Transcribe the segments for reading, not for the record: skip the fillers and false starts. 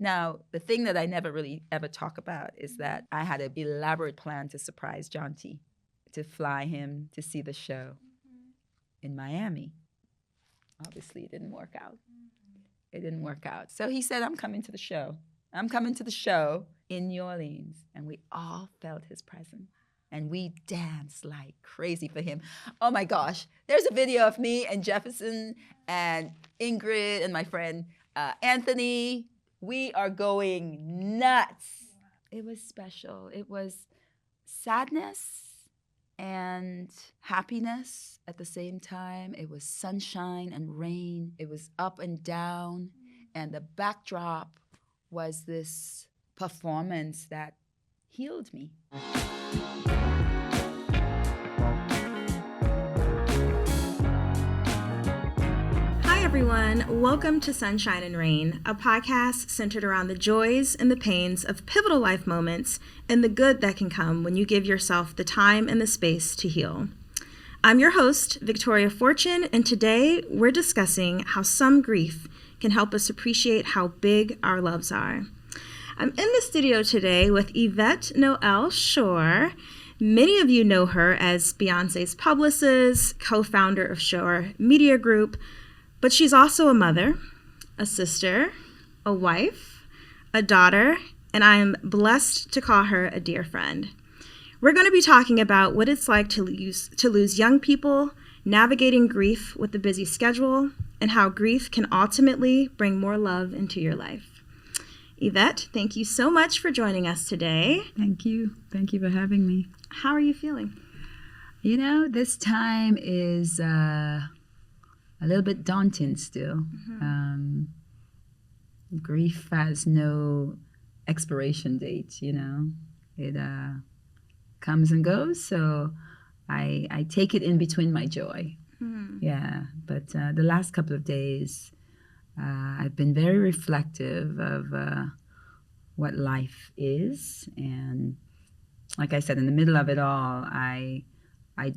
Now, the thing that I never really ever talk about is that I had an elaborate plan to surprise Jonty, to fly him to see the show in Miami. Obviously, it didn't work out. It didn't work out. So he said, I'm coming to the show. I'm coming to the show in New Orleans. And we all felt his presence. And we danced like crazy for him. Oh my gosh. There's a video of me and Jefferson and Ingrid and my friend Anthony. We are going nuts. It was special. It was sadness and happiness at the same time. It was sunshine and rain. It was up and down. And the backdrop was this performance that healed me. Hi, everyone. Welcome to Sunshine and Rain, a podcast centered around the joys and the pains of pivotal life moments and the good that can come when you give yourself the time and the space to heal. I'm your host, Victoria Fortune, and today we're discussing how some grief can help us appreciate how big our loves are. I'm in the studio today with Yvette Noel-Schure. Many of you know her as Beyoncé's publicist, co-founder of Schure Media Group, but she's also a mother, a sister, a wife, a daughter, and I am blessed to call her a dear friend. We're going to be talking about what it's like to lose young people, navigating grief with a busy schedule, and how grief can ultimately bring more love into your life. Yvette, thank you so much for joining us today. Thank you. Thank you for having me. How are you feeling? You know, this time is a little bit daunting still. Grief has no expiration date, you know. It comes and goes, so I take it in between my joy. Yeah, but the last couple of days, I've been very reflective of what life is, and like I said, in the middle of it all, I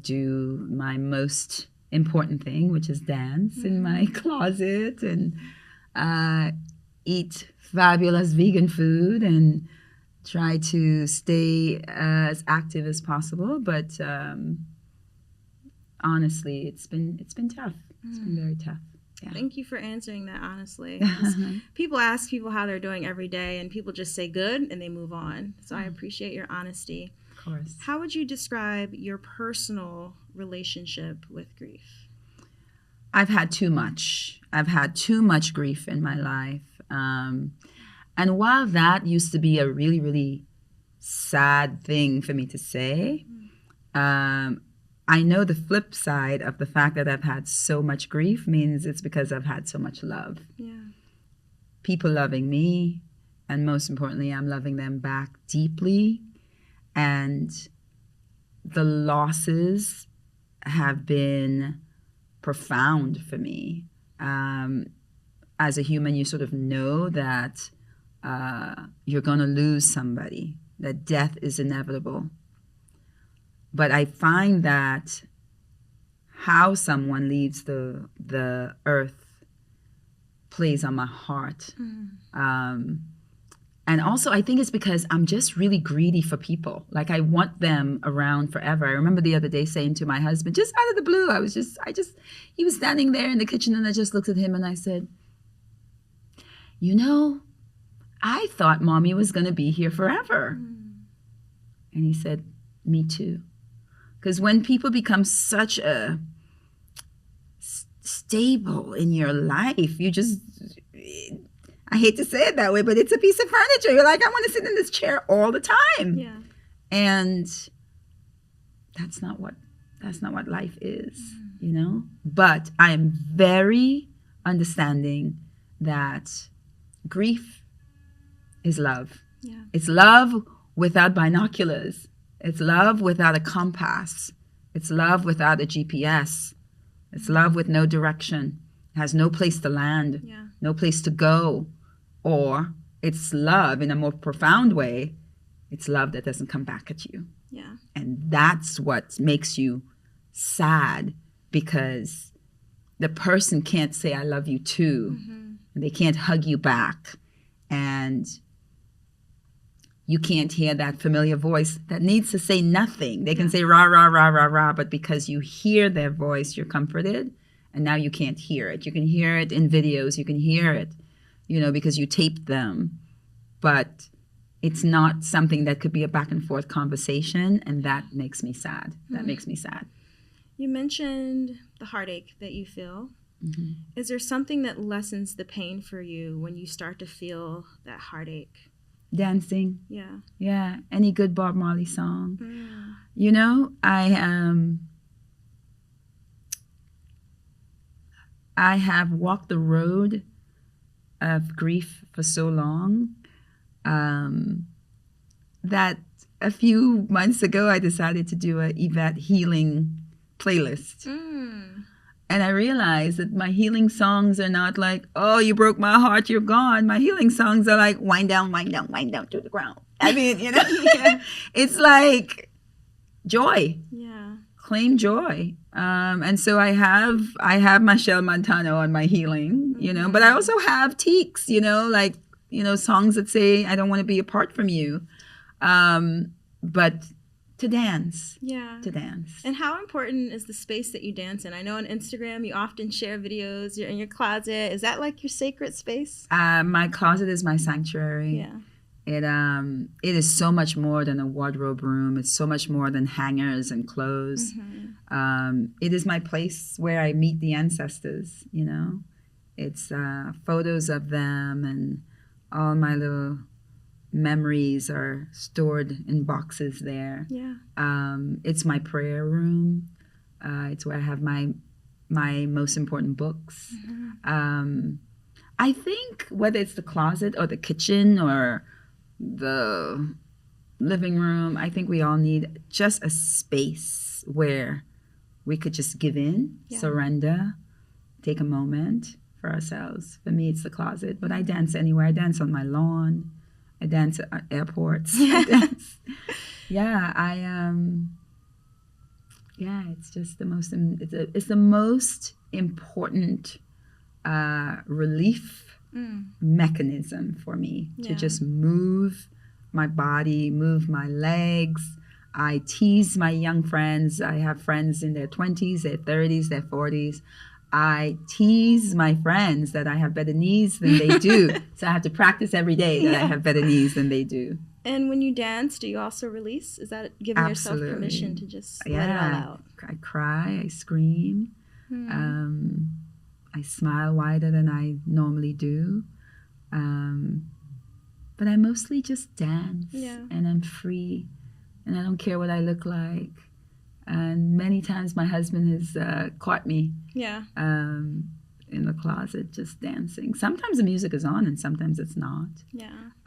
do my most important thing, which is dance in my closet and eat fabulous vegan food and try to stay as active as possible. But honestly, it's been tough. It's been very tough. Yeah. Thank you for answering that honestly. People ask people how they're doing every day, and people just say good and they move on. So I appreciate your honesty. Of course. How would you describe your personal relationship with grief? I've had too much. I've had too much grief in my life. And while that used to be a really, really sad thing for me to say, I know the flip side of the fact that I've had so much grief means it's because I've had so much love. Yeah. People loving me, and most importantly, I'm loving them back deeply. And the losses have been profound for me. As a human, you sort of know that you're going to lose somebody, that death is inevitable. But I find that how someone leaves the earth plays on my heart. And also, I think it's because I'm just really greedy for people. Like, I want them around forever. I remember the other day saying to my husband, just out of the blue, he was standing there in the kitchen, and I just looked at him and I said, you know, I thought Mommy was going to be here forever. And he said, me too. Because when people become such a stable in your life, you just, I hate to say it that way, but it's a piece of furniture. You're like, I want to sit in this chair all the time. Yeah. And that's not what life is, you know? But I am very understanding that grief is love. Yeah. It's love without binoculars. It's love without a compass. It's love without a GPS. It's love with no direction. It has no place to land, no place to go. Or it's love in a more profound way. It's love that doesn't come back at you. Yeah. And that's what makes you sad, because the person can't say, I love you too. And they can't hug you back. and you can't hear that familiar voice that needs to say nothing. They can say rah, rah, rah, rah, rah, but because you hear their voice, you're comforted, and now you can't hear it. You can hear it in videos. You can hear it, because you taped them, but it's not something that could be a back and forth conversation, and that makes me sad. That makes me sad. You mentioned the heartache that you feel. Mm-hmm. Is there something that lessens the pain for you when you start to feel that heartache? Dancing. Yeah. Yeah. Any good Bob Marley song. I have walked the road of grief for so long that a few months ago I decided to do a Yvette healing playlist. And I realized that my healing songs are not like, oh, you broke my heart, you're gone. My healing songs are like, wind down, wind down, wind down to the ground. I mean, it's like joy. Yeah. Claim joy. And so I have Michelle Montano on my healing, but I also have teaks, songs that say, I don't want to be apart from you. But to dance. Yeah. To dance. And how important is the space that you dance in? I know on Instagram you often share videos. You're in your closet. Is that like your sacred space? My closet is my sanctuary. Yeah. It is so much more than a wardrobe room. It's so much more than hangers and clothes. Mm-hmm. It is my place where I meet the ancestors, It's photos of them, and all my little memories are stored in boxes there. Yeah. It's my prayer room. It's where I have my most important books. Mm-hmm. I think whether it's the closet or the kitchen or the living room, I think we all need just a space where we could just give in, surrender, take a moment for ourselves. For me, it's the closet, but I dance anywhere. I dance on my lawn. I dance at airports. I dance. It's just the most. It's the most important relief mechanism for me to just move my body, move my legs. I tease my young friends. I have friends in their 20s, their 30s, their 40s. I tease my friends that I have better knees than they do. So I have to practice every day that I have better knees than they do. And when you dance, do you also release? Is that giving yourself permission to just let it all out? I cry, I scream. I smile wider than I normally do. But I mostly just dance. And I'm free. And I don't care what I look like. And many times my husband has caught me in the closet just dancing. Sometimes the music is on and sometimes it's not.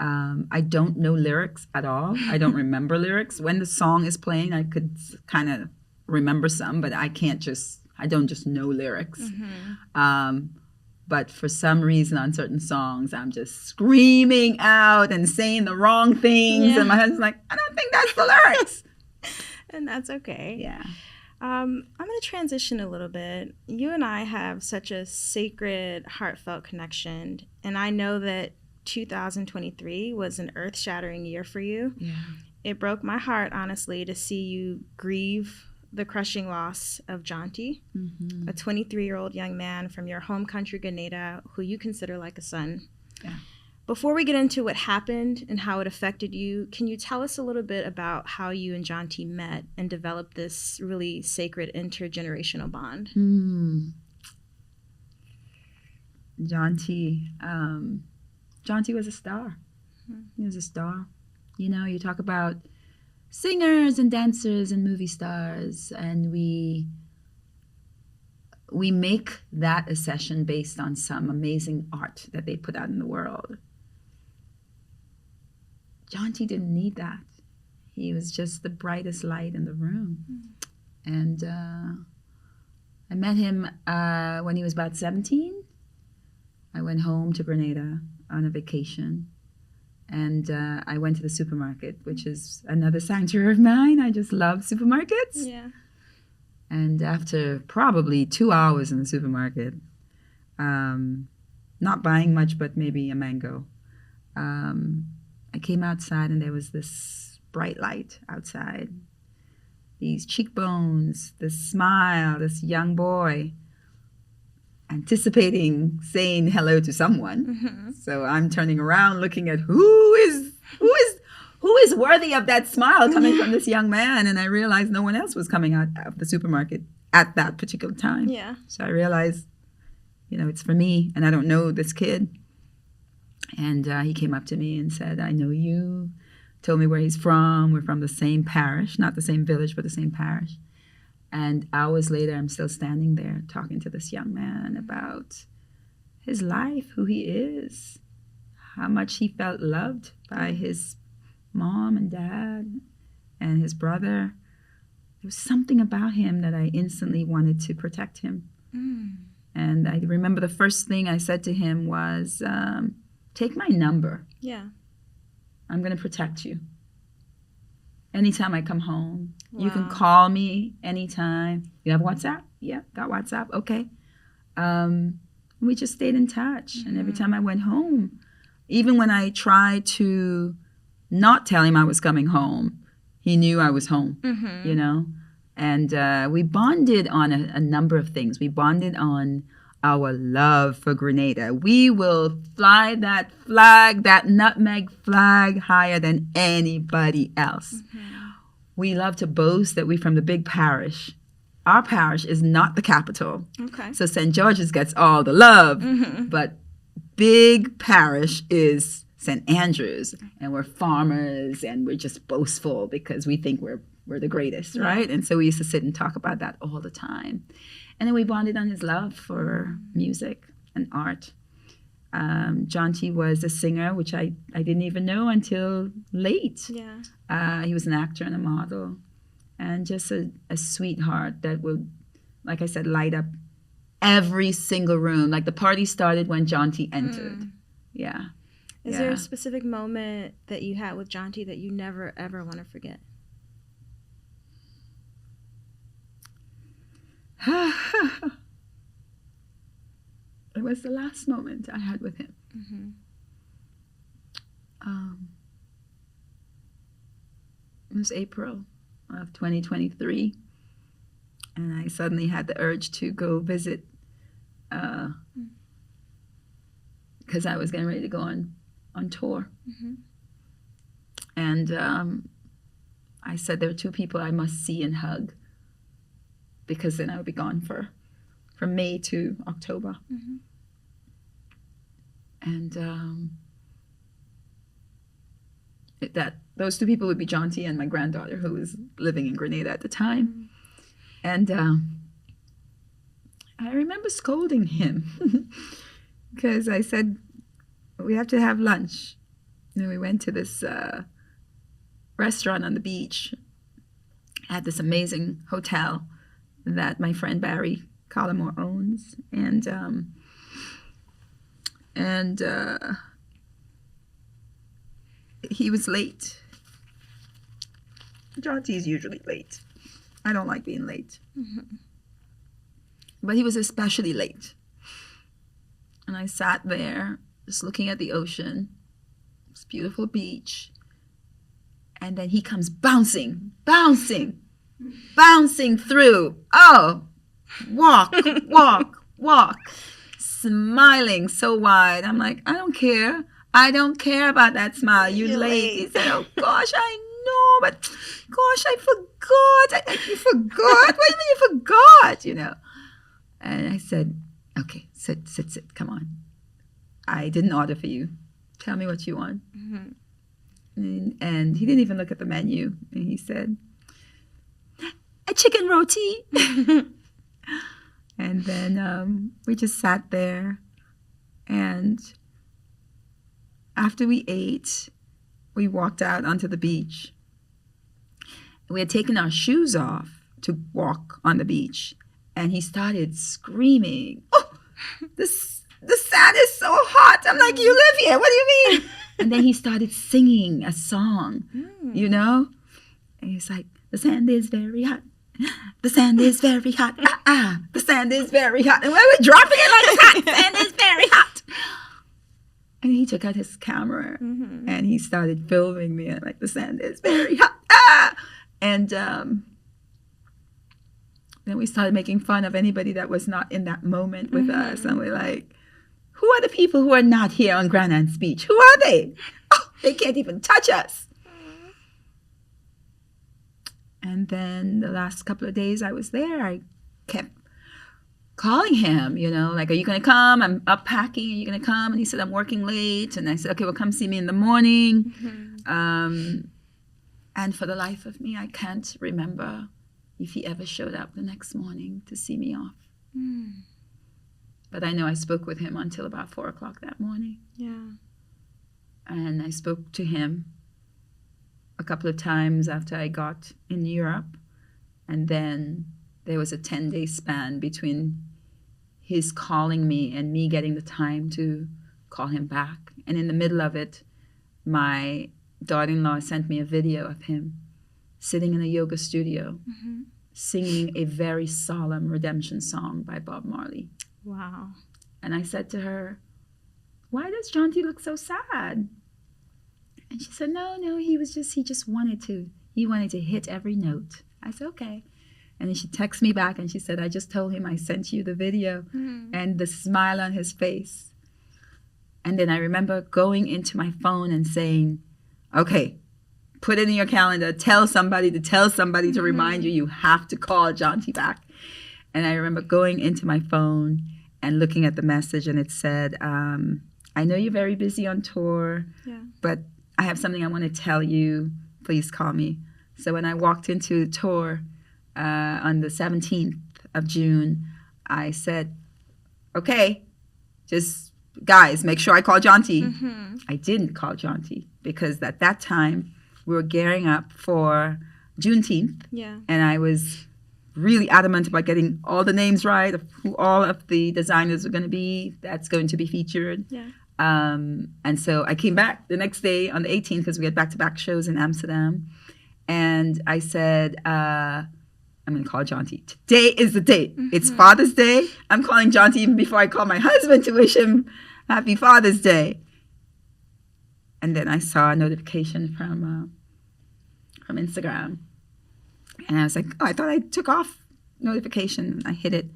I don't know lyrics at all. I don't remember lyrics. When the song is playing, I could kind of remember some, but I don't just know lyrics. Mm-hmm. But for some reason on certain songs, I'm just screaming out and saying the wrong things. And my husband's like, I don't think that's the lyrics. And that's okay. Yeah. I'm going to transition a little bit. You and I have such a sacred, heartfelt connection. And I know that 2023 was an earth-shattering year for you. Yeah. It broke my heart, honestly, to see you grieve the crushing loss of Jonty, a 23-year-old young man from your home country, Grenada, who you consider like a son. Yeah. Before we get into what happened and how it affected you, can you tell us a little bit about how you and Jonty met and developed this really sacred intergenerational bond? Jonty was a star. He was a star. You talk about singers and dancers and movie stars, and we make that a session based on some amazing art that they put out in the world. Jonty didn't need that. He was just the brightest light in the room. And I met him when he was about 17. I went home to Grenada on a vacation. And I went to the supermarket, which is another sanctuary of mine. I just love supermarkets. Yeah. And after probably 2 hours in the supermarket, not buying much but maybe a mango, I came outside and there was this bright light outside. These cheekbones, this smile, this young boy anticipating saying hello to someone. Mm-hmm. So I'm turning around looking at who is worthy of that smile coming from this young man, and I realized no one else was coming out of the supermarket at that particular time. Yeah. So I realized, it's for me, and I don't know this kid. And he came up to me and said, I know you. Told me where he's from. We're from the same parish, not the same village, but the same parish. And hours later, I'm still standing there talking to this young man about his life, who he is, how much he felt loved by his mom and dad and his brother. There was something about him that I instantly wanted to protect him. And I remember the first thing I said to him was, take my number. Yeah. I'm going to protect you. Anytime I come home, you can Wow. call me anytime. You have WhatsApp? Yeah, got WhatsApp. Okay. We just stayed in touch. And every time I went home, even when I tried to not tell him I was coming home, he knew I was home, And we bonded on a number of things. We bonded on our love for Grenada. We will fly that flag, that nutmeg flag, higher than anybody else. We love to boast that we're from the big parish. Our parish is not the capital. Okay. So St. George's gets all the love, but big parish is St. Andrews, and we're farmers, and we're just boastful because we think we're the greatest, right? And so we used to sit and talk about that all the time. And then we bonded on his love for music and art. Jonty was a singer, which I didn't even know until late. Yeah. He was an actor and a model, and just a sweetheart that would, like I said, light up every single room. Like the party started when Jonty entered. Yeah. Is there a specific moment that you had with Jonty that you never, ever want to forget? It was the last moment I had with him. It was April of 2023, and I suddenly had the urge to go visit because I was getting ready to go on tour. And I said there were two people I must see and hug, because then I would be gone from May to October. And those two people would be Jonty and my granddaughter, who was living in Grenada at the time. And I remember scolding him because I said, we have to have lunch. And we went to this restaurant on the beach at this amazing hotel that my friend Barry Collimore owns. And he was late. Jonty's usually late. I don't like being late. But he was especially late. And I sat there just looking at the ocean, this beautiful beach. And then he comes bouncing through. Oh, walk, smiling so wide. I'm like, I don't care. I don't care about that smile. You're late. He said, oh, gosh, I know, but gosh, I forgot. You forgot? What do you mean you forgot, And I said, okay, sit, come on. I didn't order for you. Tell me what you want. And he didn't even look at the menu. And he said, a chicken roti. And then we just sat there. And after we ate, we walked out onto the beach. We had taken our shoes off to walk on the beach. And he started screaming, oh, the sand is so hot. I'm like, you live here. What do you mean? And then he started singing a song, And he's like, the sand is very hot. The sand is very hot. The sand is very hot. And we were dropping it like it's hot. The sand is very hot. And he took out his camera Mm-hmm. and he started filming me. And like, the sand is very hot. Ah! And then we started making fun of anybody that was not in that moment with us. And we're like, who are the people who are not here on Grenadian's beach? Who are they? Oh, they can't even touch us. And then the last couple of days I was there, I kept calling him, you know, like, are you going to come? I'm up packing. Are you going to come? And he said, I'm working late. And I said, okay, well, come see me in the morning. And for the life of me, I can't remember if he ever showed up the next morning to see me off. But I know I spoke with him until about 4 o'clock that morning. Yeah. And I spoke to him a couple of times after I got in Europe. And then there was a 10-day span between his calling me and me getting the time to call him back. And in the middle of it, my daughter-in-law sent me a video of him sitting in a yoga studio, singing a very solemn redemption song by Bob Marley. Wow. And I said to her, why does Jonty look so sad? And she said, no, he just wanted to hit every note. I said, okay. And then she texted me back and she said, I just told him I sent you the video, and the smile on his face. And then I remember going into my phone and saying, okay, put it in your calendar, tell somebody to remind you have to call Jonty back. And I remember going into my phone and looking at the message, and it said, I know you're very busy on tour, but I have something I want to tell you. Please call me. So when I walked into the tour on the 17th of June, I said, okay, just guys, make sure I call Jonty. I didn't call Jonty because at that time we were gearing up for Juneteenth. Yeah. And I was really adamant about getting all the names right of who all of the designers are going to be that's going to be featured. Yeah. And so I came back the next day on the 18th because we had back-to-back shows in Amsterdam. And I said, I'm going to call Jonty. Today is the date. It's Father's Day. I'm calling Jonty even before I call my husband to wish him Happy Father's Day. And then I saw a notification from Instagram. And I was like, oh, I thought I took off notification. I hit it.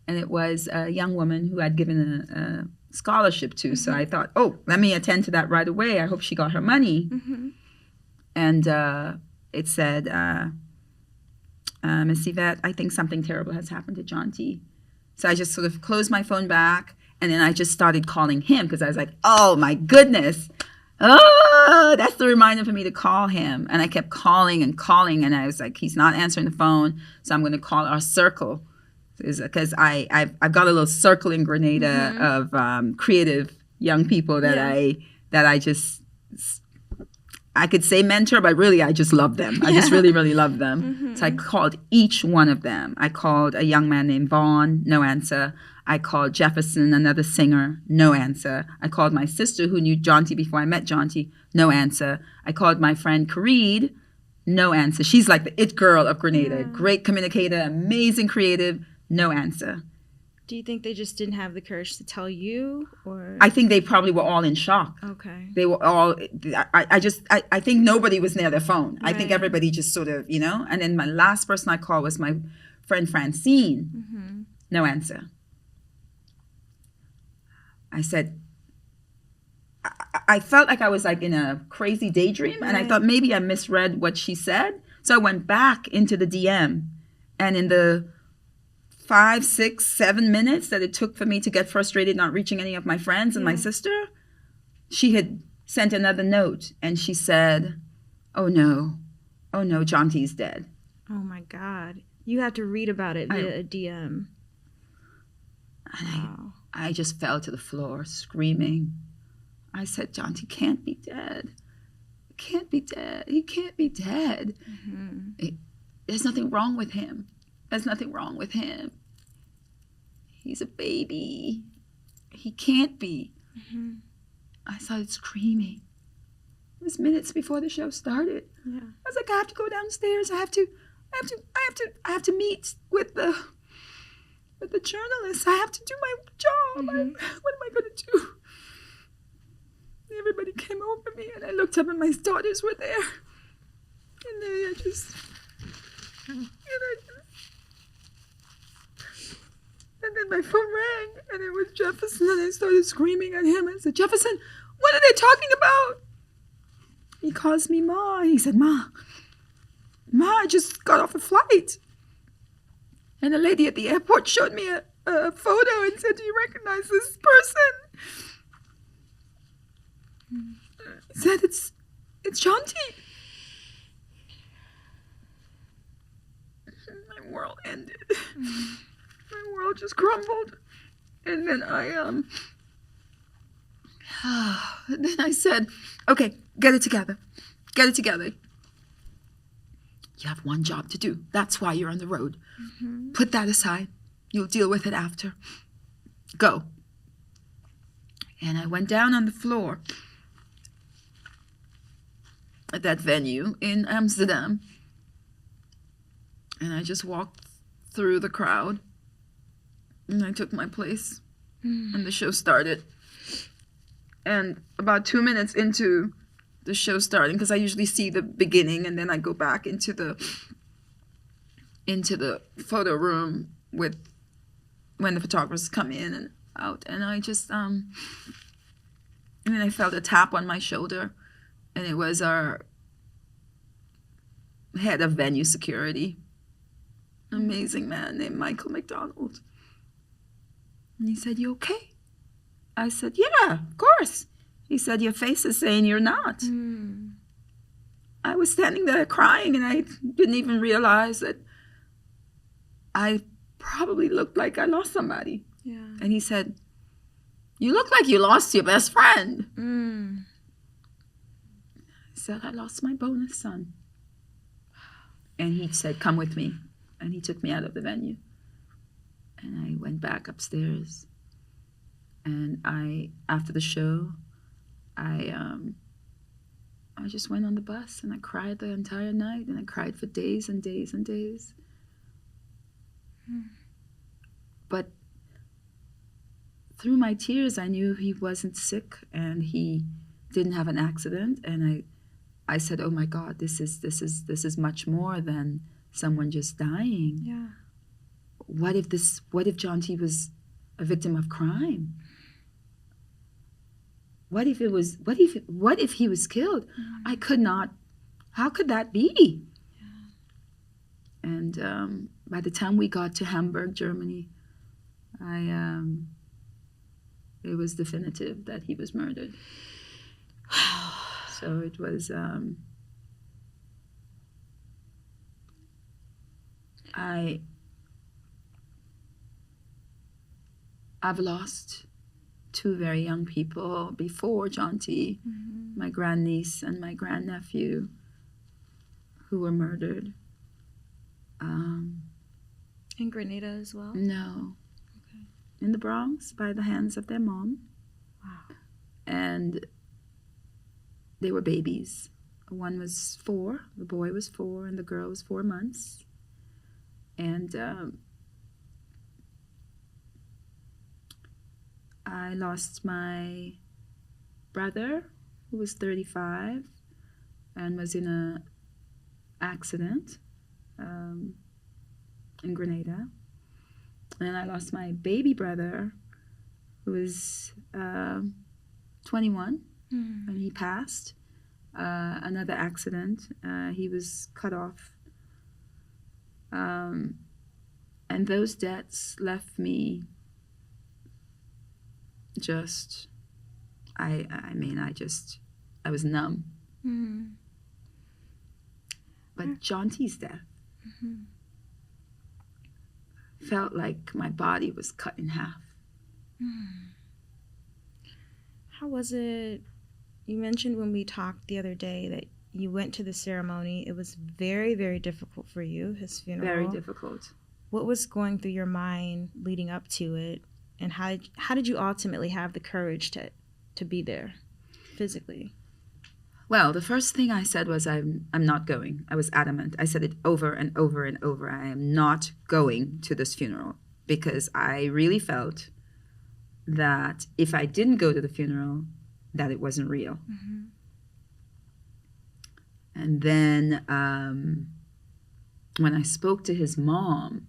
And it was a young woman who I'd given a scholarship to. So I thought, oh, let me attend to that right away. I hope she got her money. And it said, Miss Yvette, I think something terrible has happened to Jonty. So I just sort of closed my phone back, and then I just started calling him because I was like, oh, my goodness. Oh, that's the reminder for me to call him. And I kept calling, and I was like, he's not answering the phone, so I'm going to call our circle. Because I've got a little circle in Grenada of creative young people that I could say mentor, but really I just love them. I just really, really love them. So I called each one of them. I called a young man named Vaughn, no answer. I called Jefferson, another singer, no answer. I called my sister who knew Jonty before I met Jonty, no answer. I called my friend Kareed, no answer. She's like the it girl of Grenada, great communicator, amazing creative, no answer. Do you think they just didn't have the courage to tell you, or? I think they probably were all in shock. Okay. They were all, I think nobody was near their phone. Right. I think everybody just sort of, and then my last person I called was my friend Francine. No answer. I said, I felt like I was like in a crazy daydream, and I thought maybe I misread what she said. So I went back into the DM, and in the 5, 6, 7 minutes that it took for me to get frustrated not reaching any of my friends and my sister, she had sent another note, and she said, oh no, Jonty's dead. Oh my God. You had to read about it via a DM. Wow. I just fell to the floor screaming. I said, Jonty can't be dead. He can't be dead. He can't be dead. There's nothing wrong with him. There's nothing wrong with him. He's a baby. He can't be. I started screaming. It was minutes before the show started. I was like, I have to go downstairs. I have to meet with the journalists. I have to do my job. What am I going to do? everybody came over me, and I looked up and my daughters were there. And then I just, and then my phone rang, and it was Jefferson, and I started screaming at him. I said, Jefferson, what are they talking about? He calls me Ma. He said, Ma, I just got off a flight. And a lady at the airport showed me a photo and said, do you recognize this person? He said, it's Jonty. My world ended. My world just crumbled. And then then I said, okay, get it together. Get it together. You have one job to do. That's why you're on the road. Mm-hmm. Put that aside. You'll deal with it after. Go. And I went down on the floor at that venue in Amsterdam. And I just walked through the crowd. And I took my place. And the show started. And about 2 minutes into the show starting, because I usually see the beginning and then I go back into the photo room with when the photographers come in and out, and I just and then I felt a tap on my shoulder, and it was our head of venue security, amazing man named Michael McDonald. And he said, you okay? I said, yeah, of course. He said, your face is saying you're not. I was standing there crying, and I didn't even realize that I probably looked like I lost somebody. Yeah. And he said, you look like you lost your best friend. I said, I lost my bonus son. And he said, come with me. And he took me out of the venue. And I went back upstairs. And after the show, I just went on the bus and I cried the entire night, and I cried for days and days and days. But through my tears, I knew he wasn't sick and he didn't have an accident. And I said, oh my God, this is much more than someone just dying. Yeah. What if Jonty was a victim of crime? What if he was killed? I could not. How could that be? Yeah. And by the time we got to Hamburg, Germany, it was definitive that he was murdered. So it was. I've lost 2 very young people before Jonty, my grandniece and my grandnephew, who were murdered. In Grenada as well? No. Okay. In the Bronx, by the hands of their mom. Wow. And they were babies. One was 4, the boy was 4, and the girl was 4 months. And I lost my brother, who was 35 and was in an accident in Grenada. And I lost my baby brother, who was 21, and he passed. Another accident. He was cut off. And those deaths left me just, I was numb. But Jonty's death felt like my body was cut in half. How was it? You mentioned when we talked the other day that you went to the ceremony. It was very, very difficult for you, his funeral. Very difficult. What was going through your mind leading up to it? And how did you ultimately have the courage to be there physically? Well, the first thing I said was, I'm not going. I was adamant. I said it over and over and over. I am not going to this funeral, because I really felt that if I didn't go to the funeral, that it wasn't real. Mm-hmm. And then when I spoke to his mom,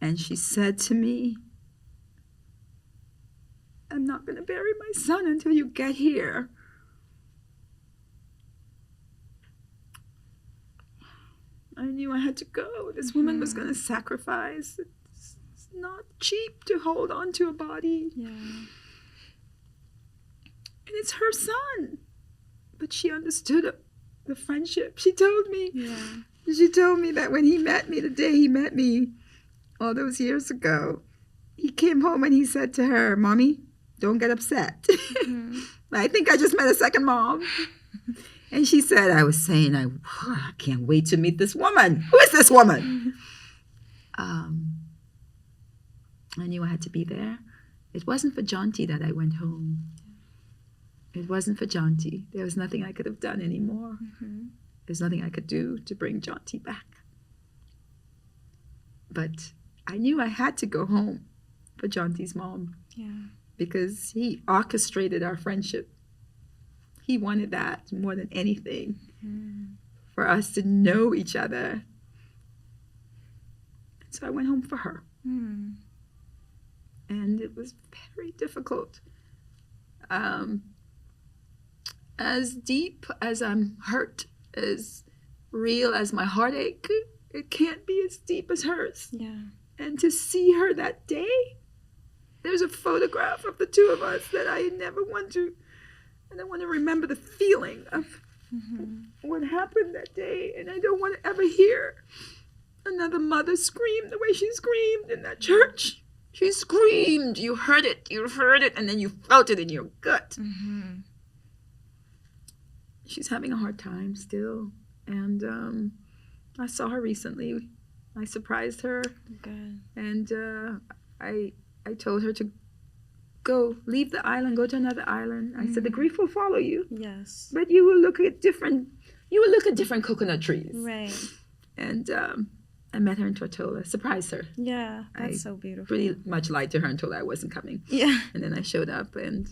and she said to me, I'm not going to bury my son until you get here. I knew I had to go. This woman was going to sacrifice. It's not cheap to hold on to a body. Yeah. And it's her son. But she understood the friendship. She told me. Yeah. She told me that when he met me, the day he met me, all those years ago, he came home and he said to her, Mommy, don't get upset. Mm-hmm. I think I just met a second mom. And she said, I was saying, I can't wait to meet this woman. Who is this woman? I knew I had to be there. It wasn't for Jonty that I went home. It wasn't for Jonty. There was nothing I could have done anymore. Mm-hmm. There's nothing I could do to bring Jonty back. But I knew I had to go home for Jonty's mom. Yeah. Because he orchestrated our friendship. He wanted that more than anything, for us to know each other. So I went home for her. Mm. And it was very difficult. As deep as I'm hurt, as real as my heartache, it can't be as deep as hers. Yeah. And to see her that day, there's a photograph of the two of us that I never want to. And I want to remember the feeling of what happened that day. And I don't want to ever hear another mother scream the way she screamed in that church. She screamed. You heard it, and then you felt it in your gut. Mm-hmm. She's having a hard time still. And I saw her recently. I surprised her. Good. And I told her to go, leave the island, go to another island. I said, the grief will follow you. Yes. But you will look at different coconut trees. Right. And I met her in Tortola, surprised her. Yeah, that's I so beautiful. Pretty much lied to her and told her I wasn't coming. Yeah. And then I showed up, and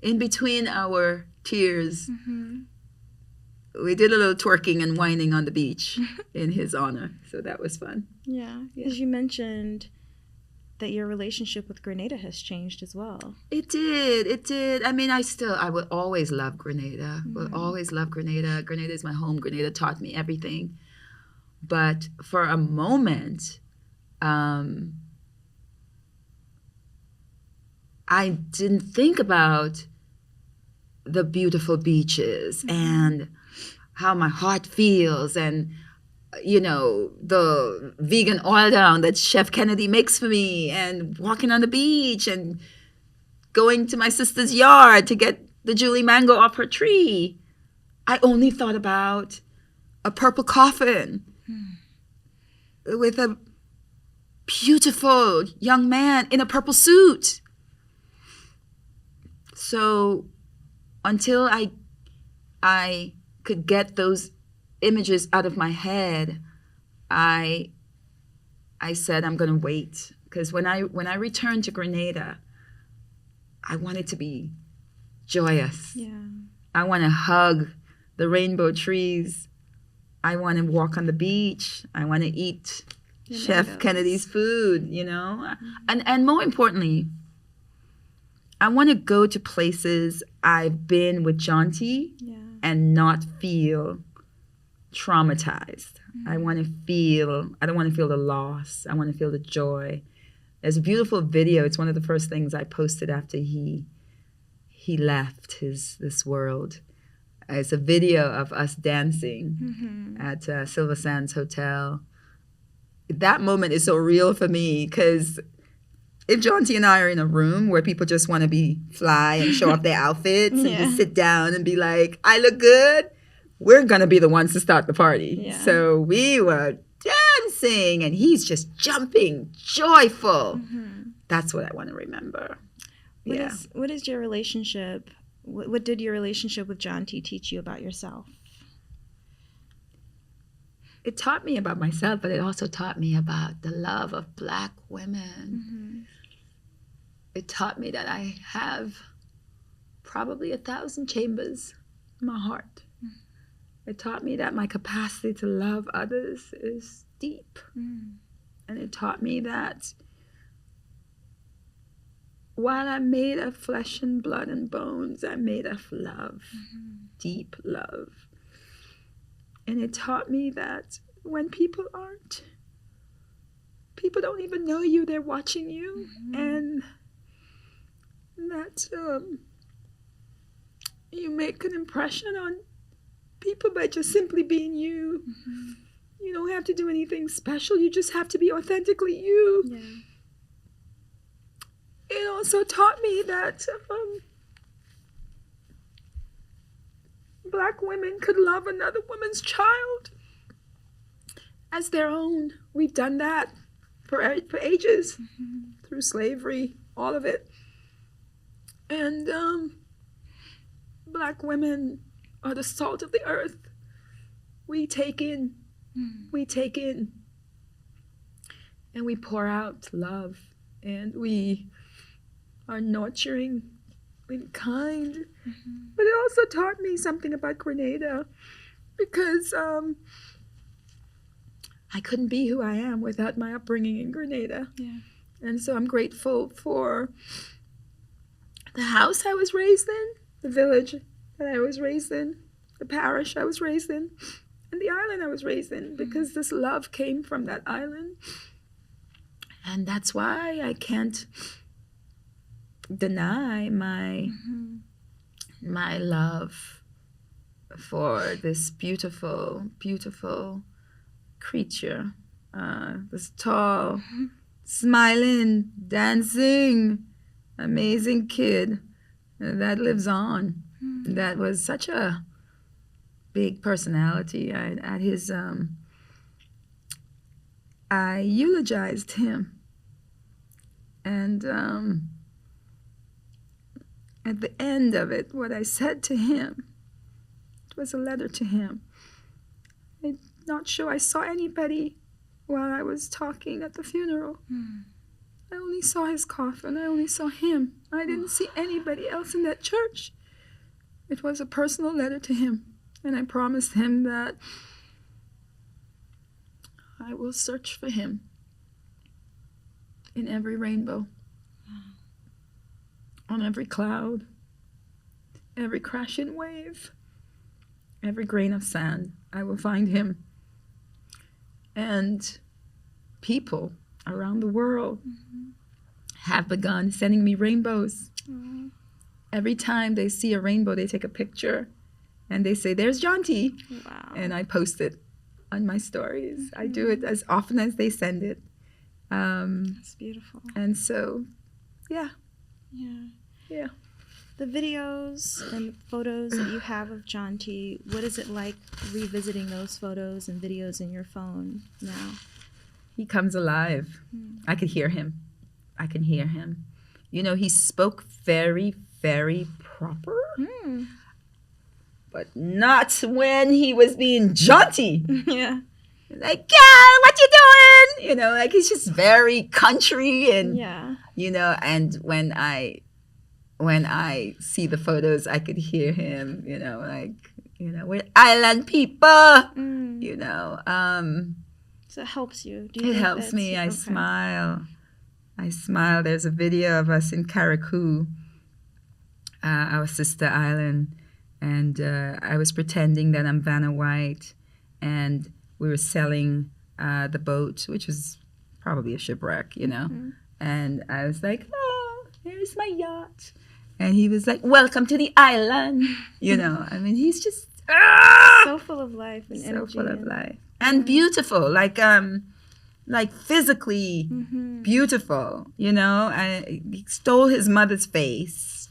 in between our tears, we did a little twerking and whining on the beach in his honor. So that was fun. Yeah. As you mentioned that your relationship with Grenada has changed as well. It did. I mean, I will always love Grenada. Will always love Grenada. Grenada is my home. Grenada taught me everything. But for a moment, I didn't think about the beautiful beaches and how my heart feels, and the vegan oil down that Chef Kennedy makes for me, and walking on the beach and going to my sister's yard to get the Julie mango off her tree. I only thought about a purple coffin with a beautiful young man in a purple suit. So until I could get those images out of my head, I said I'm going to wait, because when I returned to Grenada, I wanted to be joyous. Yeah. I want to hug the rainbow trees. I want to walk on the beach. I want to eat Chef Kennedy's food, and more importantly, I want to go to places I've been with Jonty and not feel traumatized. I don't want to feel the loss. I want to feel the joy. There's a beautiful video. It's one of the first things I posted after he left this world. It's a video of us dancing at Silver Sands Hotel. That moment is so real for me, because if Jonty and I are in a room where people just want to be fly and show off their outfits and just sit down and be like, I look good, we're going to be the ones to start the party. Yeah. So we were dancing and he's just jumping, joyful. That's what I want to remember. What is your relationship? What did your relationship with Jonty teach you about yourself? it taught me about myself, but it also taught me about the love of Black women. It taught me that I have probably 1,000 chambers in my heart. It taught me that my capacity to love others is deep. And it taught me that while I'm made of flesh and blood and bones, I'm made of love, deep love. And it taught me that when people don't even know you, they're watching you. And that you make an impression on people by just simply being you. You don't have to do anything special. You just have to be authentically you. Yeah. It also taught me that Black women could love another woman's child as their own. We've done that for ages, through slavery, all of it. And Black women are the salt of the earth. We take in, and we pour out love, and we are nurturing and kind. But it also taught me something about Grenada, because I couldn't be who I am without my upbringing in Grenada. Yeah. And so I'm grateful for the house I was raised in, the village that I was raised in, the parish I was raised in, and the island I was raised in, because this love came from that island. And that's why I can't deny my love for this beautiful, beautiful creature, this tall, smiling, dancing, amazing kid that lives on. That was such a big personality. I eulogized him, and at the end of it, what I said to him, it was a letter to him. I'm not sure I saw anybody while I was talking at the funeral. I only saw his coffin. I only saw him. I didn't see anybody else in that church. It was a personal letter to him, and I promised him that I will search for him in every rainbow, on every cloud, every crashing wave, every grain of sand. I will find him. And people around the world have begun sending me rainbows. Every time they see a rainbow, they take a picture and they say, "There's Jonty." Wow. And I post it on my stories. I do it as often as they send it. That's beautiful. And so, yeah. The videos and photos that you have of Jonty, what is it like revisiting those photos and videos in your phone now? He comes alive. I could hear him. You know, he spoke very, very proper, but not when he was being jaunty. Yeah. Like, yeah, what you doing? You know, like he's just very country, and you know, and when I see the photos, I could hear him, you know, like, you know, we're island people, you know. So it helps you. It helps me. I smile. There's a video of us in Carriacou, our sister island, and I was pretending that I'm Vanna White, and we were selling the boat, which was probably a shipwreck, you know. And I was like, "Oh, here's my yacht," and he was like, "Welcome to the island," you know. I mean, he's just so full of life and energy. So full of life and beautiful, like physically beautiful, you know. He stole his mother's face.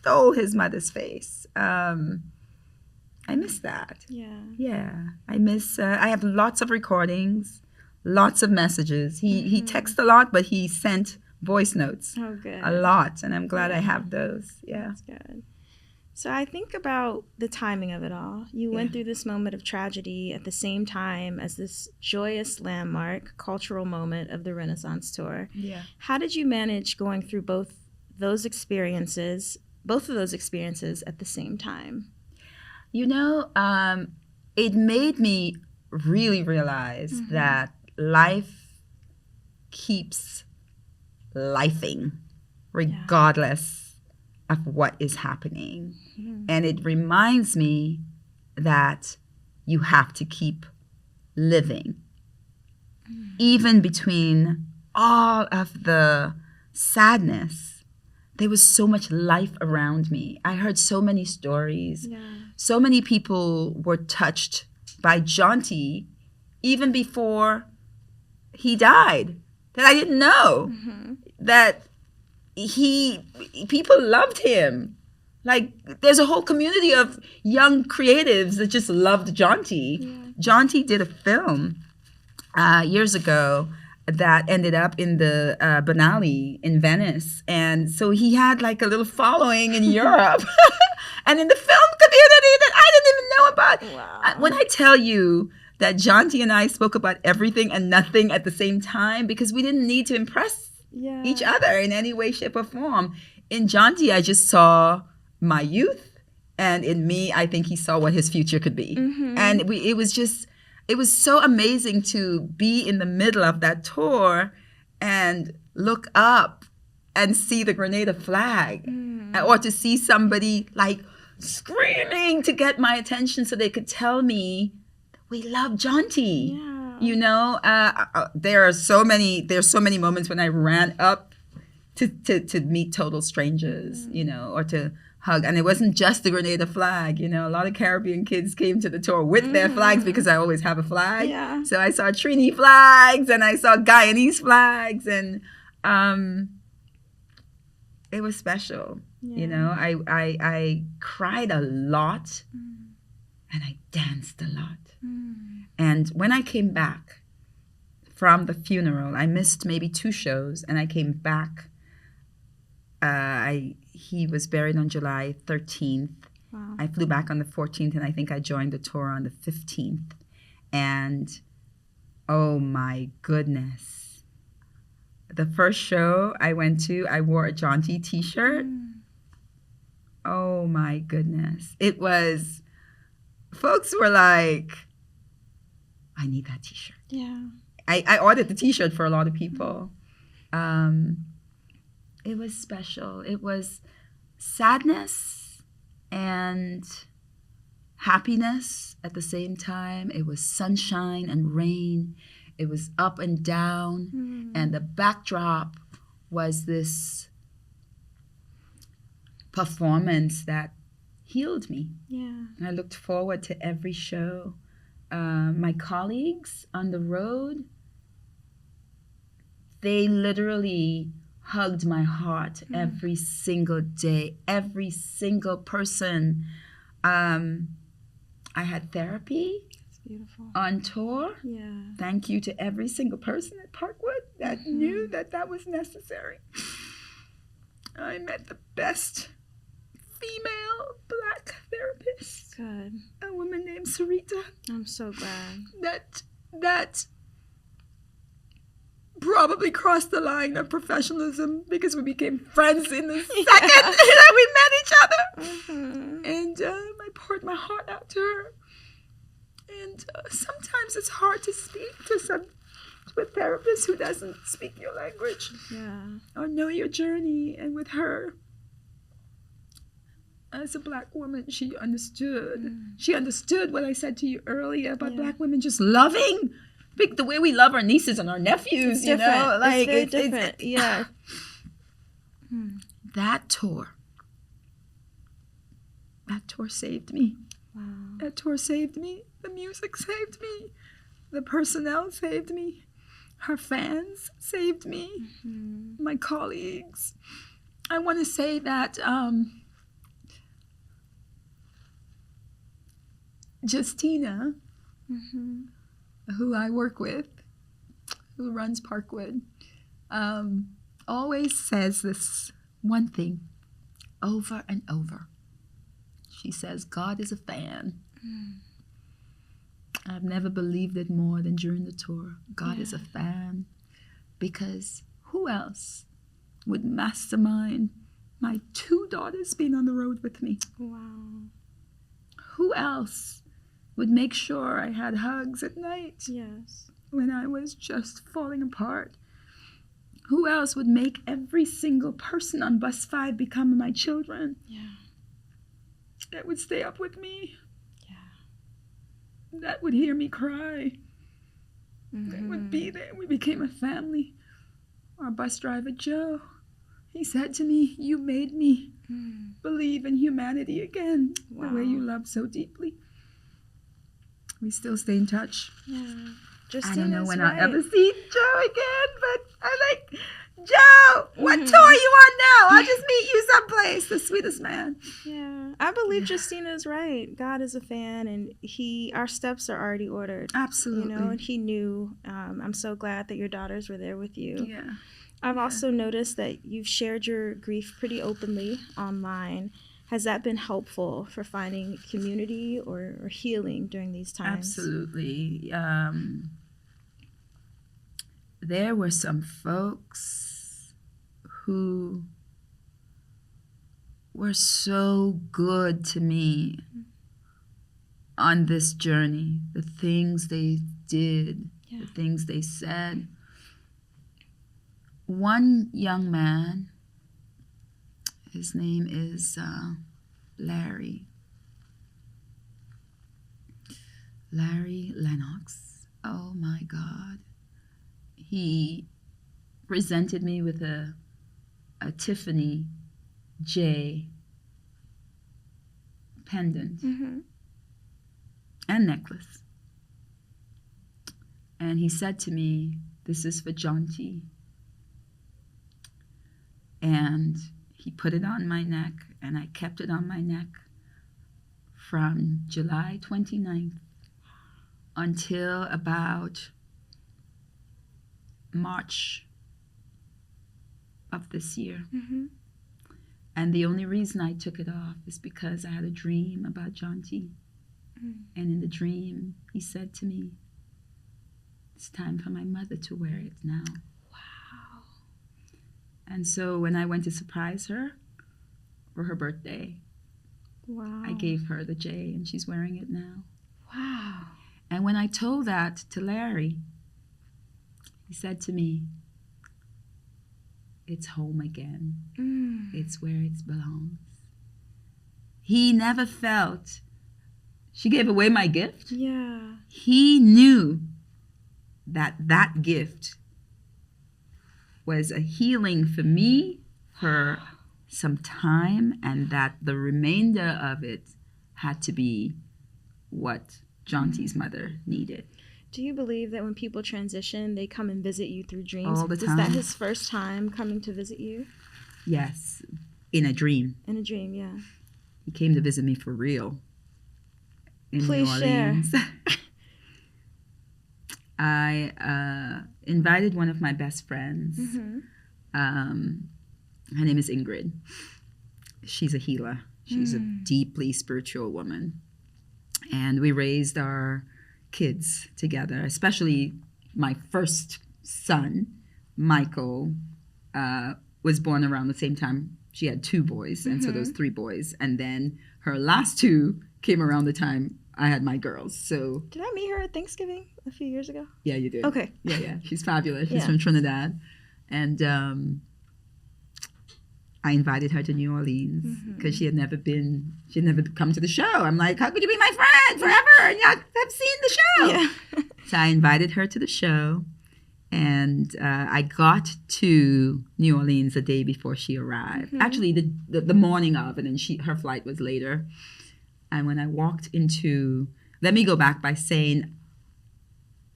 I miss that. Yeah. I miss. I have lots of recordings, lots of messages. He texts a lot, but he sent voice notes. Oh, good. A lot, and I'm glad I have those. Yeah. That's good. So I think about the timing of it all. You went through this moment of tragedy at the same time as this joyous landmark cultural moment of the Renaissance tour. Yeah. How did you manage going through both of those experiences at the same time? You know, it made me really realize that life keeps lifing regardless of what is happening. And it reminds me that you have to keep living. Even between all of the sadness, there was so much life around me. I heard so many stories. Yeah. So many people were touched by Jonty even before he died that I didn't know. That people loved him. Like, there's a whole community of young creatives that just loved Jonty. Yeah. Jonty did a film years ago that ended up in the Biennale in Venice. And so he had like a little following in Europe and in the film community that I didn't even know about. Wow. When I tell you that Jonty and I spoke about everything and nothing at the same time because we didn't need to impress each other in any way, shape, or form. In Jonty, I just saw my youth, and in me, I think he saw what his future could be. And it was so amazing to be in the middle of that tour and look up and see the Grenada flag, or to see somebody like screaming to get my attention so they could tell me, we love Jonty. Yeah. You know, there's so many moments when I ran up to meet total strangers, you know, or to hug. And it wasn't just the Grenada flag, you know. A lot of Caribbean kids came to the tour with their flags because I always have a flag. Yeah. So I saw Trini flags and I saw Guyanese flags, and it was special. Yeah. You know, I cried a lot and I danced a lot. And when I came back from the funeral, I missed maybe 2 shows, and I came back. He was buried on July 13th. Wow. I flew back on the 14th, and I think I joined the tour on the 15th. And oh my goodness. The first show I went to, I wore a Jonty t-shirt. Oh my goodness. It was, folks were like, I need that t-shirt. Yeah. I ordered the t-shirt for a lot of people. It was special. It was sadness and happiness at the same time. It was sunshine and rain. It was up and down. And the backdrop was this performance that healed me. Yeah. I looked forward to every show. My colleagues on the road, they literally hugged my heart every single day, every single person. I had therapy. It's beautiful. On tour. Yeah. Thank you to every single person at Parkwood that knew that was necessary. I met the best female Black therapist. Good. A woman named Sarita. I'm so glad. That probably crossed the line of professionalism because we became friends in the second that we met each other. And I poured my heart out to her. And sometimes it's hard to speak to a therapist who doesn't speak your language or know your journey. And with her, as a Black woman, she understood. She understood what I said to you earlier about Black women just loving the way we love our nieces and our nephews. It's you different. know, like it's very different. Yeah. That tour saved me. Wow. That tour saved me. The music saved me. The personnel saved me. Her fans saved me. My colleagues. I want to say that Justina, who I work with, who runs Parkwood, always says this one thing over and over. She says, God is a fan. I've never believed it more than during the tour. God is a fan. Because who else would mastermind my 2 daughters being on the road with me? Wow. Who else would make sure I had hugs at night? Yes. When I was just falling apart? Who else would make every single person on bus 5 become my children? Yeah. That would stay up with me. Yeah. That would hear me cry. That would be there. We became a family. Our bus driver, Joe, he said to me, you made me believe in humanity again. Wow. The way you love so deeply. We still stay in touch. Yeah. I don't know when I'll ever see Joe again, but I'm like, Joe, what tour are you on now? I'll just meet you someplace. The sweetest man. Yeah. I believe Justina is right. God is a fan, and our steps are already ordered. Absolutely. You know, and he knew. I'm so glad that your daughters were there with you. Yeah. I've also noticed that you've shared your grief pretty openly online. Has that been helpful for finding community or healing during these times? Absolutely. There were some folks who were so good to me on this journey. The things they did, the things they said. One young man, his name is Larry Lennox. Oh my God. He presented me with a Tiffany J pendant and necklace. And he said to me, this is for Jonty. And he put it on my neck, and I kept it on my neck from July 29th until about March of this year. And the only reason I took it off is because I had a dream about Jonty. And in the dream, he said to me, it's time for my mother to wear it now. Wow. And so when I went to surprise her for her birthday, I gave her the J, and she's wearing it now. Wow. And when I told that to Larry, he said to me, it's home again. It's where it belongs. He never felt she gave away my gift. Yeah. He knew that gift was a healing for me for some time, and that the remainder of it had to be what Jonty's mother needed. Do you believe that when people transition, they come and visit you through dreams? All the time. Was that his first time coming to visit you? Yes, in a dream. In a dream, yeah. He came to visit me for real in Please New Orleans. share. I invited one of my best friends. Her name is Ingrid. She's a healer. She's a deeply spiritual woman. And we raised our kids together, especially my first son, Michael, was born around the same time. She had 2 boys, and so those 3 boys. And then her last 2 came around the time I had my girls. So did I meet her at Thanksgiving a few years ago? Yeah, you did. Okay. Yeah. She's fabulous. She's from Trinidad. And I invited her to New Orleans because she had never come to the show. I'm like, how could you be my friend forever and not have seen the show? Yeah. So I invited her to the show, and I got to New Orleans the day before she arrived. Actually, the morning of, and then her flight was later. And when I walked into, let me go back by saying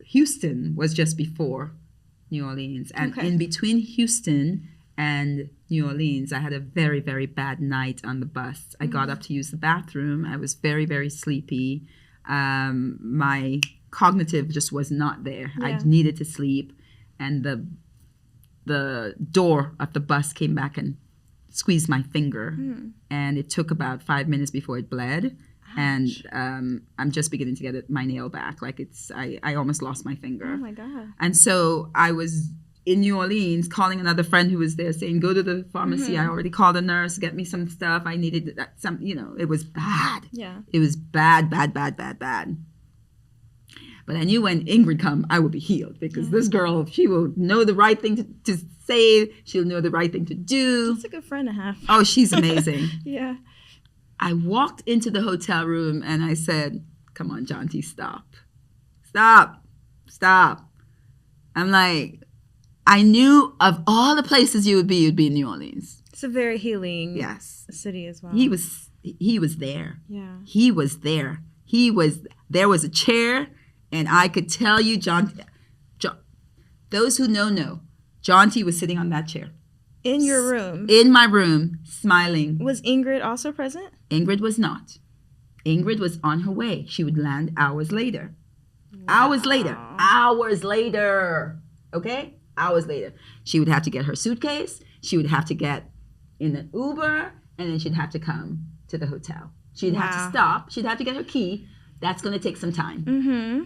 Houston was just before New Orleans. And in between Houston and New Orleans, I had a very, very bad night on the bus. I got up to use the bathroom. I was very, very sleepy. My cognitive just was not there. Yeah. I needed to sleep. And the door of the bus came back and squeezed my finger, and it took about 5 minutes before it bled. And I'm just beginning to get my nail back. Like I almost lost my finger. Oh my God. And so I was in New Orleans calling another friend who was there saying, go to the pharmacy. I already called a nurse, get me some stuff. I needed some, it was bad. Yeah. It was bad. But I knew when Ingrid come, I would be healed because this girl, she will know the right thing to say. She'll know the right thing to do. She's a good friend to have. Oh, she's amazing. Yeah. I walked into the hotel room and I said, come on, Jonty, stop. I'm like, I knew of all the places you'd be in New Orleans. It's a very healing city as well. He was there. Yeah. He was there. There was a chair, and I could tell you, those who know, Jonty was sitting on that chair. In your room? In my room, smiling. Was Ingrid also present? Ingrid was not. Ingrid was on her way. She would land hours later. Wow. Hours later. Okay? Hours later. She would have to get her suitcase. She would have to get in an Uber, and then she'd have to come to the hotel. She'd have to stop. She'd have to get her key. That's going to take some time. Mm-hmm.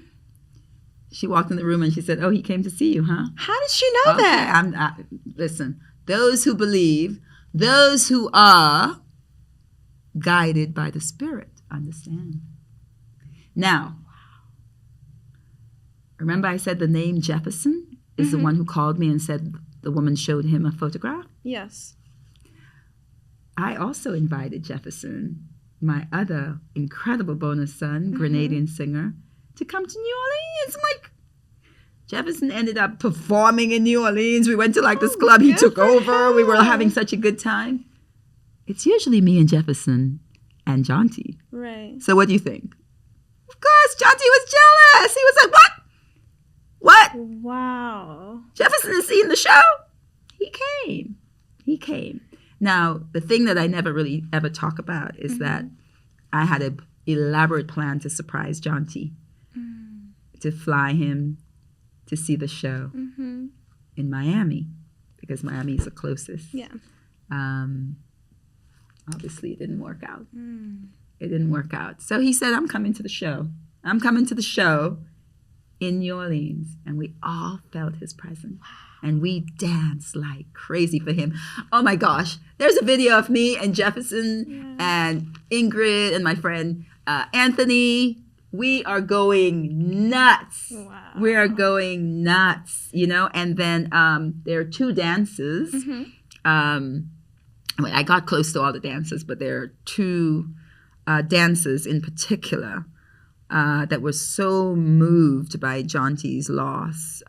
She walked in the room and she said, oh, he came to see you, huh? How did she know that? Listen, those who believe, those who are guided by the Spirit, understand. Now, remember I said the name Jefferson is the one who called me and said the woman showed him a photograph? Yes. I also invited Jefferson, my other incredible bonus son, Grenadian singer, to come to New Orleans. I'm like, Jefferson ended up performing in New Orleans. We went to this club he took over. We were having such a good time. It's usually me and Jefferson and Jonty. Right. So what do you think? Of course, Jonty was jealous. He was like, what? What? Wow. Jefferson is seeing the show? He came. Now, the thing that I never really ever talk about is that I had an elaborate plan to surprise Jonty, to fly him to see the show in Miami, because Miami is the closest. Yeah. Obviously, it didn't work out. It didn't work out. So he said, I'm coming to the show. I'm coming to the show in New Orleans. And we all felt his presence. Wow. And we danced like crazy for him. Oh my gosh. There's a video of me and Jefferson and Ingrid and my friend Anthony. We are going nuts. Wow. We are going nuts, And then there are two dances. I got close to all the dances, but there are two dancers in particular that were so moved by Jonty's loss.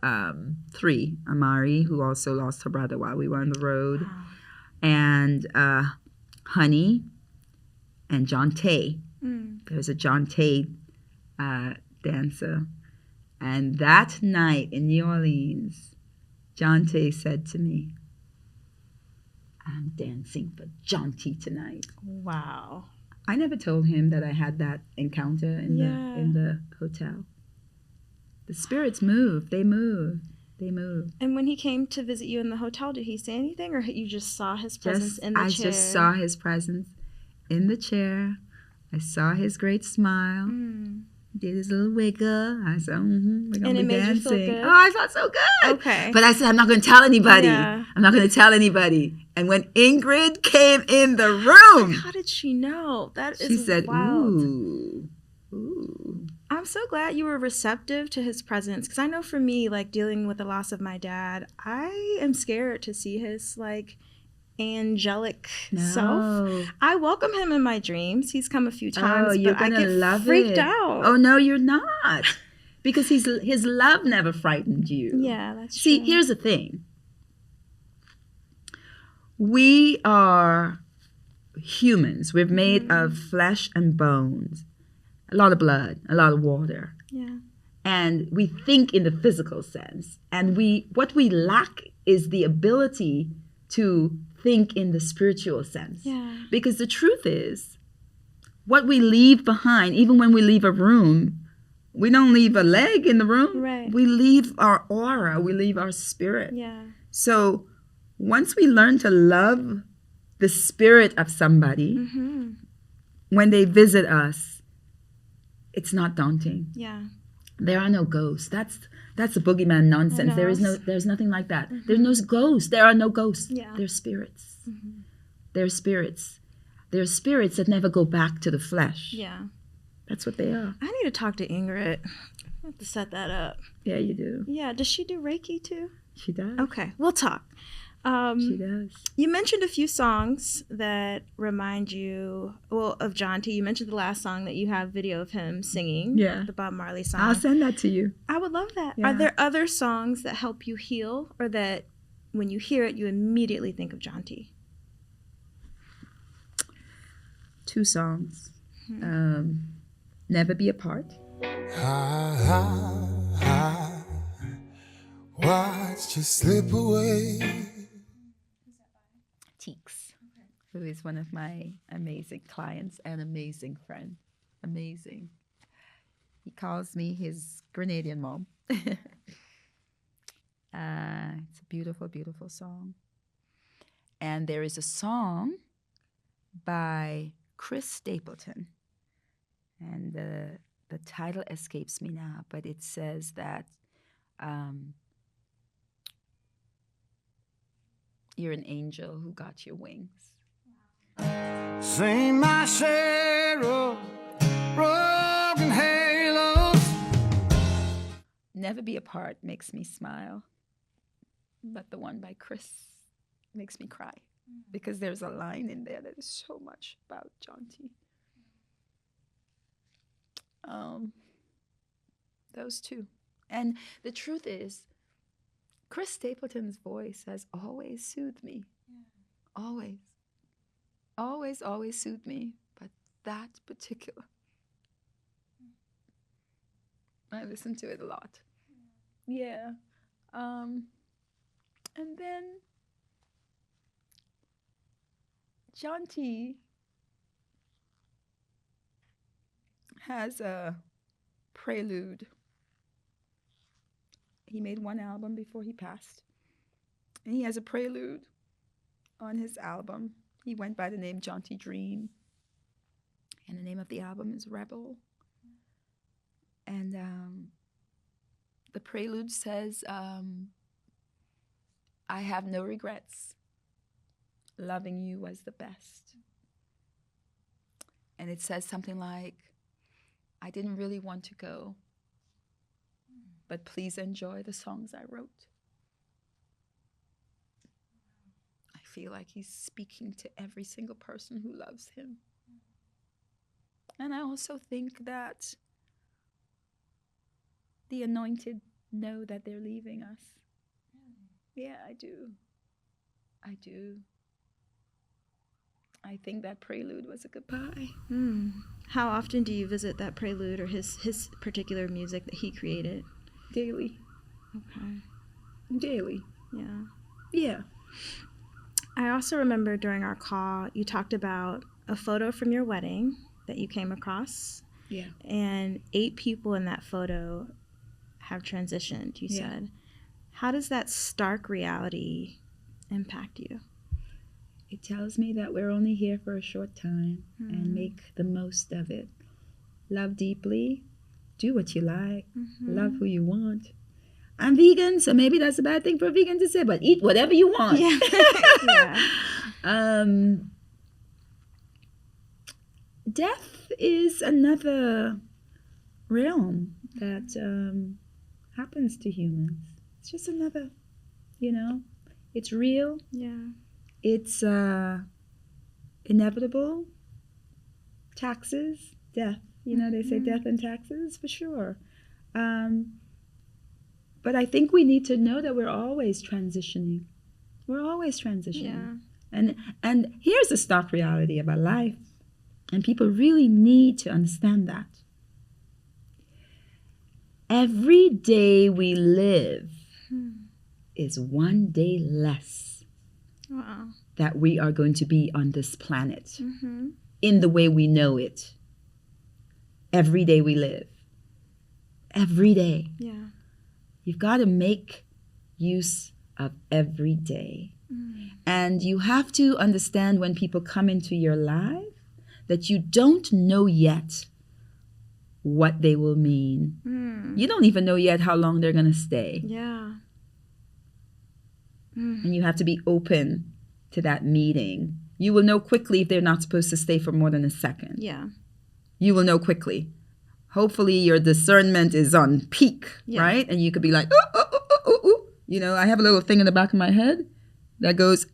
Three, Amari, who also lost her brother while we were on the road, and Honey, and Jonty. There's a Jonty dancer. And that night in New Orleans, Jonty said to me, I'm dancing for Jonty tonight. Wow. I never told him that I had that encounter in the hotel. The spirits move. They move. And when he came to visit you in the hotel, did he say anything, or you just saw his presence in the chair? I just saw his presence in the chair. I saw his great smile. Did his little wiggle. I said, we're going to be dancing. You feel good? Oh, I felt so good. Okay. But I said, I'm not going to tell anybody. Yeah. I'm not going to tell anybody. And when Ingrid came in the room. How did she know? She said, wild. Ooh. I'm so glad you were receptive to his presence. Because I know for me, dealing with the loss of my dad, I am scared to see his, angelic self. I welcome him in my dreams. He's come a few times, you're but I gonna get freaked out. Oh no, you're not, because his love never frightened you. Yeah, that's true. See, here's the thing. We are humans. We're made of flesh and bones, a lot of blood, a lot of water. Yeah. And we think in the physical sense, and what we lack is the ability to think in the spiritual sense. Yeah. Because the truth is, what we leave behind, even when we leave a room, we don't leave a leg in the room. Right. We leave our aura. We leave our spirit. Yeah. So once we learn to love the spirit of somebody, when they visit us, it's not daunting. Yeah. There are no ghosts. That's a boogeyman nonsense. There's nothing like that. There's no ghosts. There are no ghosts. Yeah. They're spirits. They're spirits. They're spirits that never go back to the flesh. Yeah. That's what they are. I need to talk to Ingrid. I have to set that up. Yeah, you do. Yeah. Does she do Reiki too? She does. Okay. We'll talk. She does. You mentioned a few songs that remind you, of Jonty. You mentioned the last song that you have video of him singing. Yeah. The Bob Marley song. I'll send that to you. I would love that. Yeah. Are there other songs that help you heal, or that when you hear it, you immediately think of Jonty? 2 songs. Never Be Apart. Watch you slip away. Teeks, who is one of my amazing clients and amazing friend. Amazing. He calls me his Grenadian mom. It's a beautiful, beautiful song. And there is a song by Chris Stapleton. And the title escapes me now, but it says that you're an angel who got your wings. Seen my share of broken halos. Never Be Apart makes me smile, but the one by Chris makes me cry, because there's a line in there that is so much about Jonty. Those 2. And the truth is, Chris Stapleton's voice has always soothed me. Always. Always, always soothed me. But that particular, I listen to it a lot. Yeah. And then Jonty has a prelude. He made 1 album before he passed. And he has a prelude on his album. He went by the name Jonty Dream. And the name of the album is Rebel. And the prelude says, I have no regrets. Loving you was the best. And it says something like, I didn't really want to go, but please enjoy the songs I wrote. I feel like he's speaking to every single person who loves him. And I also think that the anointed know that they're leaving us. Yeah, I do. I do. I think that prelude was a goodbye. How often do you visit that prelude or his particular music that he created? Daily. Okay. Daily. Yeah. Yeah. I also remember during our call, you talked about a photo from your wedding that you came across. Yeah. And 8 people in that photo have transitioned, you said. How does that stark reality impact you? It tells me that we're only here for a short time and make the most of it. Love deeply. Do what you like. Love who you want. I'm vegan, so maybe that's a bad thing for a vegan to say, but eat whatever you want. Yeah. Death is another realm that happens to humans. It's just another, it's real. Yeah. It's inevitable. Taxes, death. They say death and taxes, for sure. But I think we need to know that we're always transitioning. We're always transitioning. Yeah. And here's the stark reality about life. And people really need to understand that. Every day we live is one day less that we are going to be on this planet in the way we know it. Every day we live. Every day. Yeah. You've got to make use of every day. And you have to understand when people come into your life that you don't know yet what they will mean. You don't even know yet how long they're going to stay. Yeah. And you have to be open to that meeting. You will know quickly if they're not supposed to stay for more than a second. Yeah. You will know quickly. Hopefully your discernment is on peak, right? And you could be like, ooh. You know, I have a little thing in the back of my head that goes,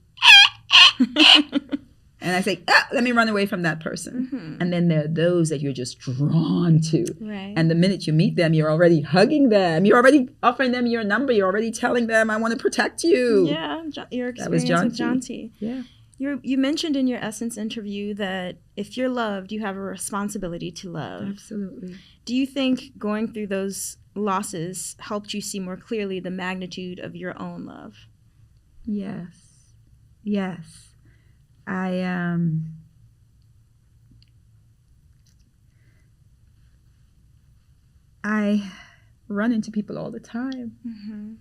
and I say, let me run away from that person. And then there are those that you're just drawn to. Right. And the minute you meet them, you're already hugging them. You're already offering them your number. You're already telling them, I want to protect you. Yeah, your experience with Jonty. Yeah. You mentioned in your Essence interview that if you're loved, you have a responsibility to love. Absolutely. Do you think going through those losses helped you see more clearly the magnitude of your own love? Yes. I run into people all the time.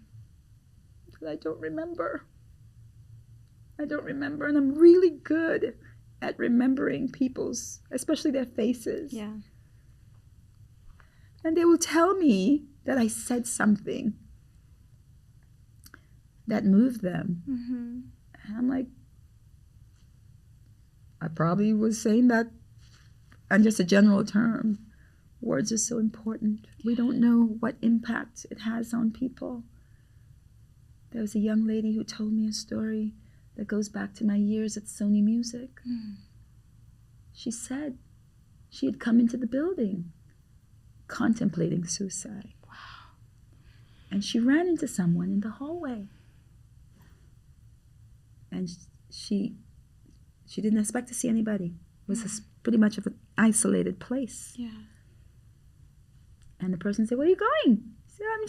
But I don't remember. And I'm really good at remembering people's, especially their faces. Yeah. And they will tell me that I said something that moved them. And I'm like, I probably was saying that on just a general term. Words are so important. We don't know what impact it has on people. There was a young lady who told me a story that goes back to my years at Sony Music. She said she had come into the building contemplating suicide. Wow. And she ran into someone in the hallway. And she didn't expect to see anybody. It was pretty much of an isolated place. Yeah. And the person said, where are you going? She said, I'm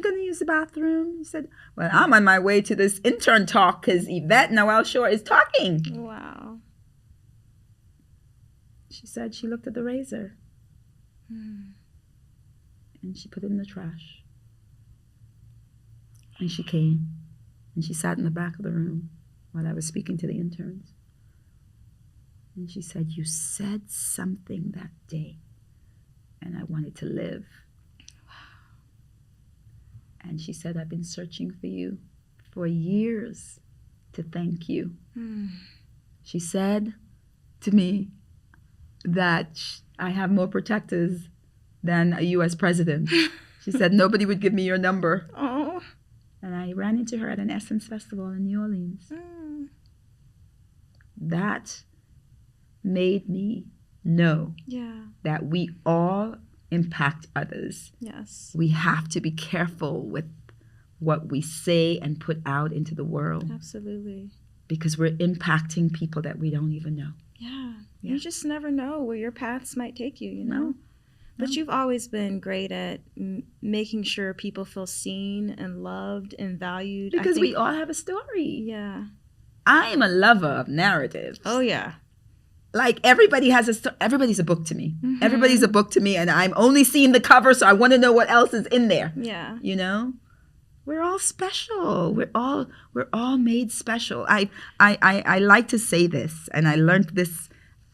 going to use the bathroom. He said, well, I'm on my way to this intern talk because Yvette Noel-Schure is talking. Wow. She said she looked at the razor. And she put it in the trash. And she came. And she sat in the back of the room while I was speaking to the interns. And she said, you said something that day. And I wanted to live. Wow. And she said, I've been searching for you for years to thank you. She said to me that I have more protectors than a U.S. president. She said, nobody would give me your number. Oh. And I ran into her at an Essence festival in New Orleans. That made me know that we all impact others. Yes. We have to be careful with what we say and put out into the world. Absolutely. Because we're impacting people that we don't even know. Yeah. You just never know where your paths might take you, you know? No. But you've always been great at making sure people feel seen and loved and valued. Because we all have a story. Yeah. I am a lover of narratives. Oh, yeah. Like everybody has a story. Everybody's a book to me. Everybody's a book to me, and I'm only seeing the cover, so I want to know what else is in there. Yeah. You know? We're all special. We're all made special. I like to say this, and I learned this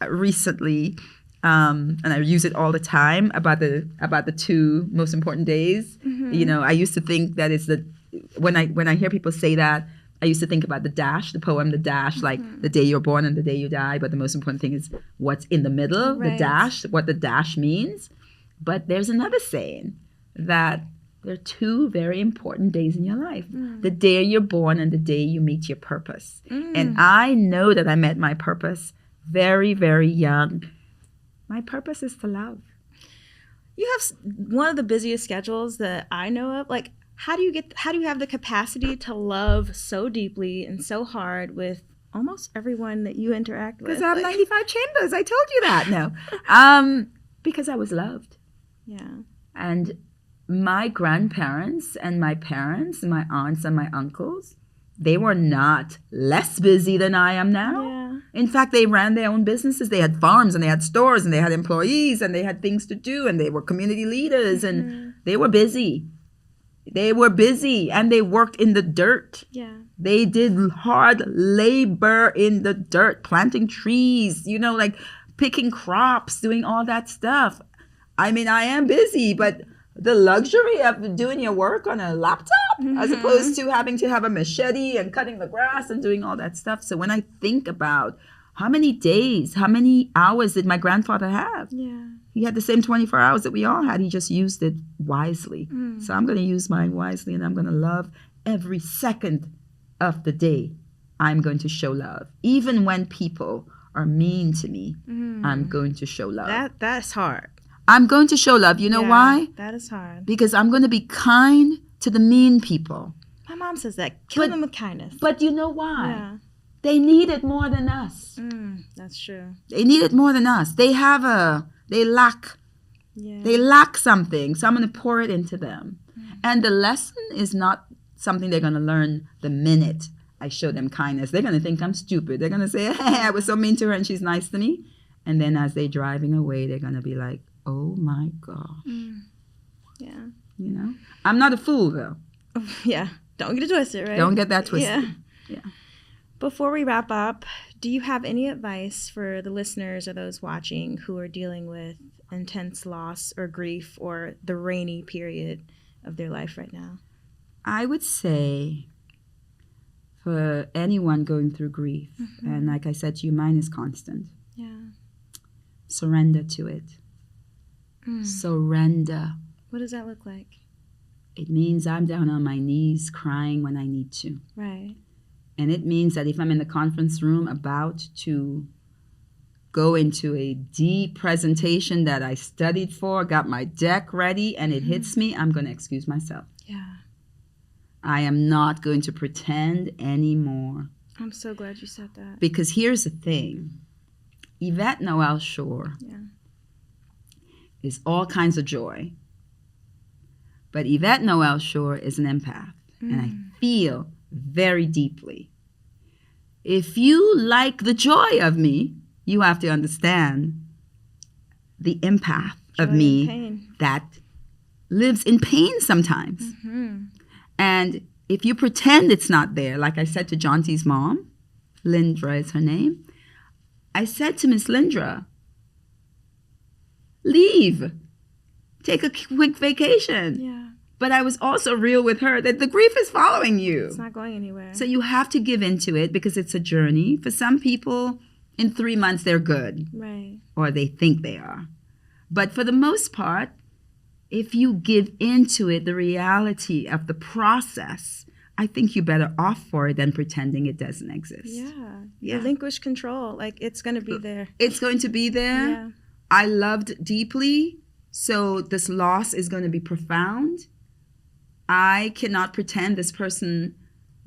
recently, and I use it all the time about the two most important days. You know, I used to think that it's when I hear people say that, I used to think about the dash, the poem, the dash, like the day you're born and the day you die. But the most important thing is what's in the middle, the dash, what the dash means. But there's another saying that there are two very important days in your life. The day you're born and the day you meet your purpose. And I know that I met my purpose very, very young. My purpose is to love. You have one of the busiest schedules that I know of. Like, how do you have the capacity to love so deeply and so hard with almost everyone that you interact with? Because I have 95 chambers. I told you that. No. Because I was loved. Yeah. And my grandparents and my parents, and my aunts and my uncles, they were not less busy than I am now. Yeah. In fact, they ran their own businesses. They had farms and they had stores and they had employees and they had things to do and they were community leaders and they were busy. They were busy and they worked in the dirt. Yeah. They did hard labor in the dirt, planting trees, like picking crops, doing all that stuff. I mean, I am busy, but the luxury of doing your work on a laptop as opposed to having to have a machete and cutting the grass and doing all that stuff. So when I think about how many days, how many hours did my grandfather have? Yeah. He had the same 24 hours that we all had. He just used it wisely. So I'm going to use mine wisely, and I'm going to love every second of the day. I'm going to show love. Even when people are mean to me, I'm going to show love. That's hard. I'm going to show love. You know why? That is hard. Because I'm going to be kind to the mean people. My mom says that. Kill them with kindness. But you know why? Yeah. They need it more than us. That's true. They need it more than us. They lack. Yeah. They lack something. So I'm going to pour it into them. And the lesson is not something they're going to learn the minute I show them kindness. They're going to think I'm stupid. They're going to say, hey, I was so mean to her and she's nice to me. And then as they're driving away, they're going to be like, oh my gosh. Yeah. I'm not a fool though. Yeah. Don't get it twisted, right? Don't get that twisted. Yeah. Before we wrap up, do you have any advice for the listeners or those watching who are dealing with intense loss or grief or the rainy period of their life right now? I would say for anyone going through grief, and like I said to you, mine is constant. Yeah. Surrender to it. Surrender. What does that look like? It means I'm down on my knees crying when I need to. Right. And it means that if I'm in the conference room about to go into a deep presentation that I studied for, got my deck ready, and it hits me, I'm going to excuse myself. Yeah. I am not going to pretend anymore. I'm so glad you said that. Because here's the thing. Yvette Noel-Schure is all kinds of joy. But Yvette Noel-Schure is an empath. And I feel very deeply. If you like the joy of me, you have to understand the empath of me that lives in pain sometimes. And if you pretend it's not there, like I said to Jonty's mom, Lindra is her name, I said to Miss Lindra, leave, take a quick vacation. Yeah. But I was also real with her that the grief is following you. It's not going anywhere. So you have to give into it because it's a journey. For some people, in 3 months, they're good. Right. Or they think they are. But for the most part, if you give into it the reality of the process, I think you're better off for it than pretending it doesn't exist. Yeah. Relinquish control. Like, it's going to be there. It's going to be there. Yeah. I loved deeply. So this loss is going to be profound. I cannot pretend this person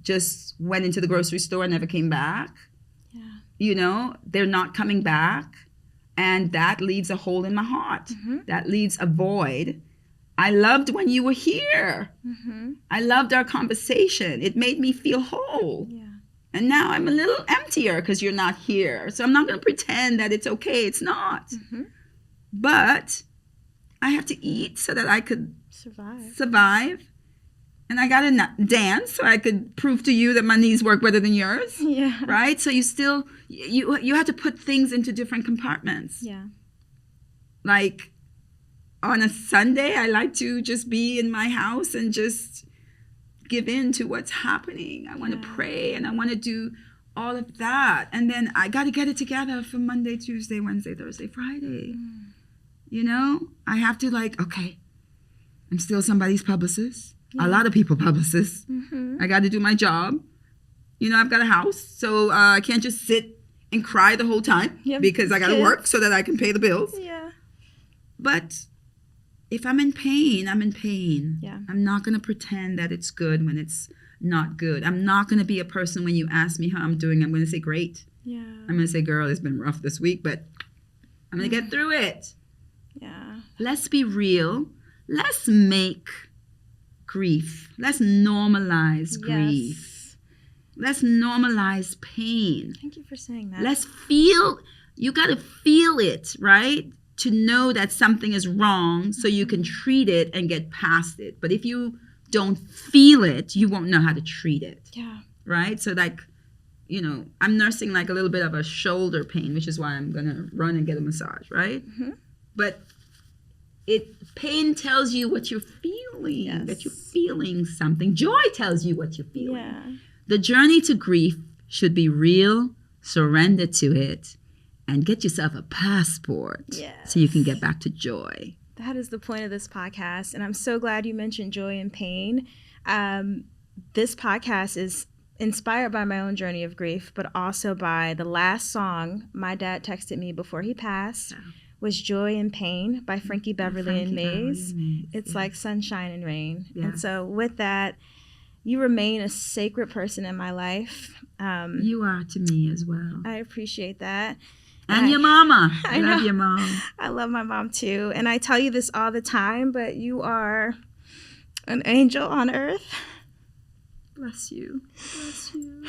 just went into the grocery store and never came back. Yeah. They're not coming back. And that leaves a hole in my heart. That leaves a void. I loved when you were here. I loved our conversation. It made me feel whole. Yeah. And now I'm a little emptier because you're not here. So I'm not going to pretend that it's okay. It's not. But I have to eat so that I could survive. And I got to dance so I could prove to you that my knees work better than yours. Yeah. Right? So you still, you have to put things into different compartments. Yeah. Like on a Sunday, I like to just be in my house and just give in to what's happening. I want to pray and I want to do all of that. And then I got to get it together for Monday, Tuesday, Wednesday, Thursday, Friday. I have to okay, I'm still somebody's publicist. A lot of people publicists. I got to do my job. I've got a house, so I can't just sit and cry the whole time because I got to work so that I can pay the bills. Yeah. But if I'm in pain, I'm in pain. Yeah. I'm not going to pretend that it's good when it's not good. I'm not going to be a person when you ask me how I'm doing, I'm going to say great. Yeah. I'm going to say, girl, it's been rough this week, but I'm going to get through it. Yeah. Let's be real. Let's make grief. Let's normalize grief. Let's normalize pain. Thank you for saying that. Let's feel, you got to feel it, right? To know that something is wrong so you can treat it and get past it. But if you don't feel it, you won't know how to treat it. Yeah. Right? So like, you know, I'm nursing like a little bit of a shoulder pain, which is why I'm going to run and get a massage, right? Mm-hmm. But pain tells you what you're feeling, yes. that you're feeling something. Joy tells you what you're feeling. Yeah. The journey to grief should be real, surrender to it, and get yourself a passport so you can get back to joy. That is the point of this podcast, and I'm so glad you mentioned joy and pain. This podcast is inspired by my own journey of grief, but also by the last song my dad texted me before he passed, was Joy and Pain by Frankie Beverly and Maze. It's like sunshine and rain. Yeah. And so with that, you remain a sacred person in my life. You are to me as well. I appreciate that. And your mama. I love your mom. I love my mom too. And I tell you this all the time, but you are an angel on earth. Bless you. Bless you.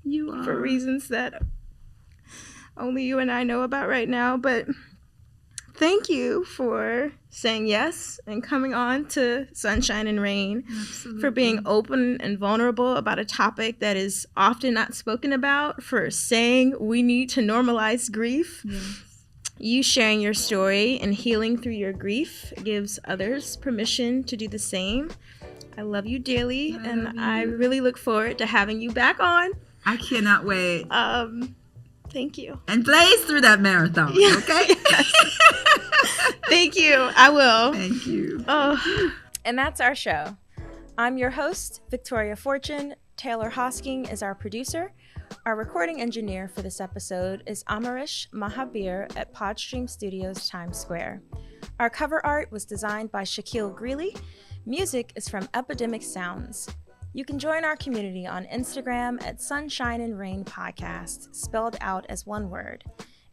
You are. For reasons that only you and I know about right now. But thank you for saying yes and coming on to Sunshine and Rain. Absolutely. For being open and vulnerable about a topic that is often not spoken about, for saying we need to normalize grief. Yes. You sharing your story and healing through your grief gives others permission to do the same. I love you dearly, I really look forward to having you back on. I cannot wait. Thank you. And blaze through that marathon, okay? Yes. Thank you. I will. Thank you. Oh. And that's our show. I'm your host, Victoria Fortune. Taylor Hosking is our producer. Our recording engineer for this episode is Amarish Mahabir at Podstream Studios Times Square. Our cover art was designed by Shaquille Greeley. Music is from Epidemic Sounds. You can join our community on Instagram at Sunshine and Rain Podcast, spelled out as one word.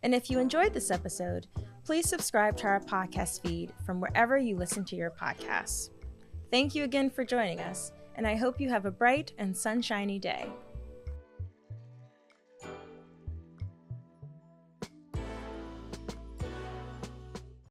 And if you enjoyed this episode, please subscribe to our podcast feed from wherever you listen to your podcasts. Thank you again for joining us, and I hope you have a bright and sunshiny day.